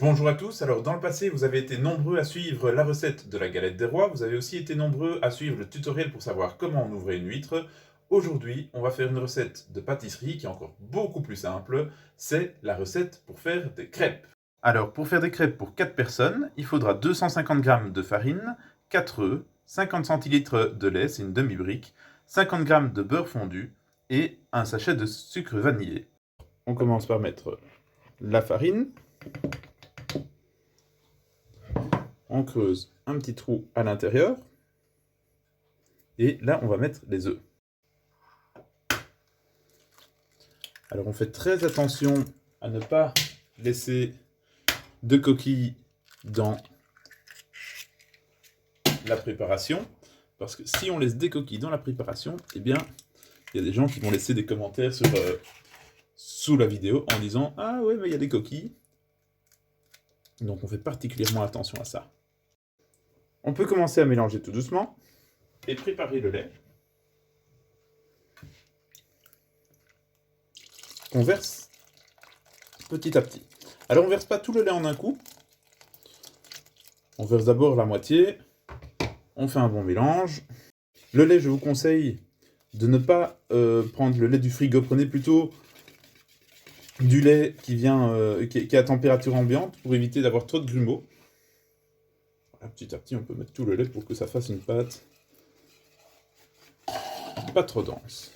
Bonjour à tous, alors dans le passé vous avez été nombreux à suivre la recette de la galette des rois, vous avez aussi été nombreux à suivre le tutoriel pour savoir comment on ouvrait une huître. Aujourd'hui on va faire une recette de pâtisserie qui est encore beaucoup plus simple, c'est la recette pour faire des crêpes. Alors pour faire des crêpes pour 4 personnes, il faudra 250 g de farine, 4 œufs, 50 centilitres de lait, c'est une demi-brique, 50 g de beurre fondu et un sachet de sucre vanillé. On commence par mettre la farine. On creuse un petit trou à l'intérieur. Et là, on va mettre les œufs. Alors, on fait très attention à ne pas laisser de coquilles dans la préparation. Parce que si on laisse des coquilles dans la préparation, eh bien, il y a des gens qui vont laisser des commentaires sous la vidéo en disant « Ah ouais, mais il y a des coquilles ». Donc, on fait particulièrement attention à ça. On peut commencer à mélanger tout doucement et préparer le lait. On verse petit à petit. Alors on verse pas tout le lait en un coup. On verse d'abord la moitié. On fait un bon mélange. Le lait, je vous conseille de ne pas prendre le lait du frigo. Prenez plutôt du lait qui est à température ambiante pour éviter d'avoir trop de grumeaux. Voilà, petit à petit, on peut mettre tout le lait pour que ça fasse une pâte pas trop dense.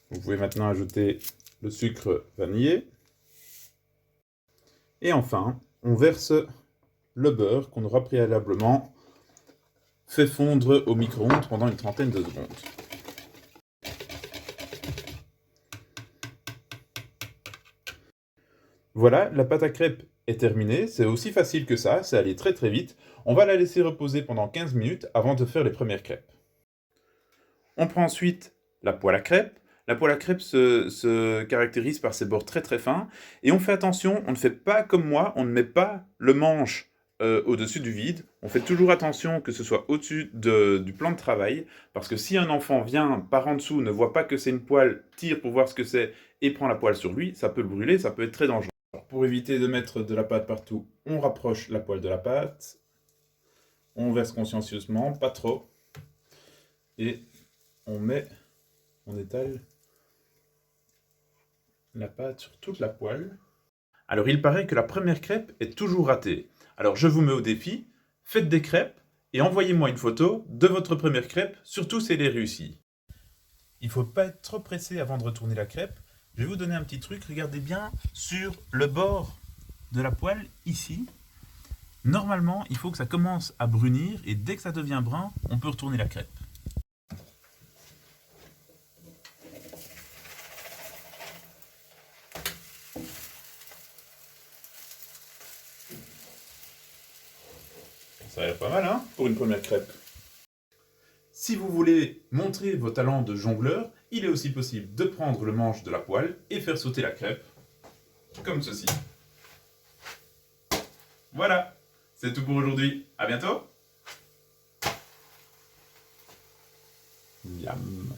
Vous pouvez maintenant ajouter le sucre vanillé. Et enfin, on verse le beurre qu'on aura préalablement fait fondre au micro-ondes pendant une trentaine de secondes. Voilà, la pâte à crêpes est terminée, c'est aussi facile que ça, c'est allé très très vite. On va la laisser reposer pendant 15 minutes avant de faire les premières crêpes. On prend ensuite la poêle à crêpes. La poêle à crêpes se caractérise par ses bords très très fins. Et on fait attention, on ne fait pas comme moi, on ne met pas le manche au-dessus du vide. On fait toujours attention que ce soit au-dessus du plan de travail. Parce que si un enfant vient par en dessous, ne voit pas que c'est une poêle, tire pour voir ce que c'est et prend la poêle sur lui, ça peut le brûler, ça peut être très dangereux. Alors, pour éviter de mettre de la pâte partout, on rapproche la poêle de la pâte. On verse consciencieusement, pas trop. Et on étale la pâte sur toute la poêle. Alors il paraît que la première crêpe est toujours ratée. Alors je vous mets au défi, faites des crêpes et envoyez-moi une photo de votre première crêpe, surtout si elle est réussie. Il ne faut pas être trop pressé avant de retourner la crêpe. Je vais vous donner un petit truc, regardez bien sur le bord de la poêle, ici. Normalement, il faut que ça commence à brunir et dès que ça devient brun, on peut retourner la crêpe. Ça a l'air pas mal, hein, pour une première crêpe. Si vous voulez montrer vos talents de jongleur, il est aussi possible de prendre le manche de la poêle et faire sauter la crêpe, comme ceci. Voilà, c'est tout pour aujourd'hui. À bientôt. Miam.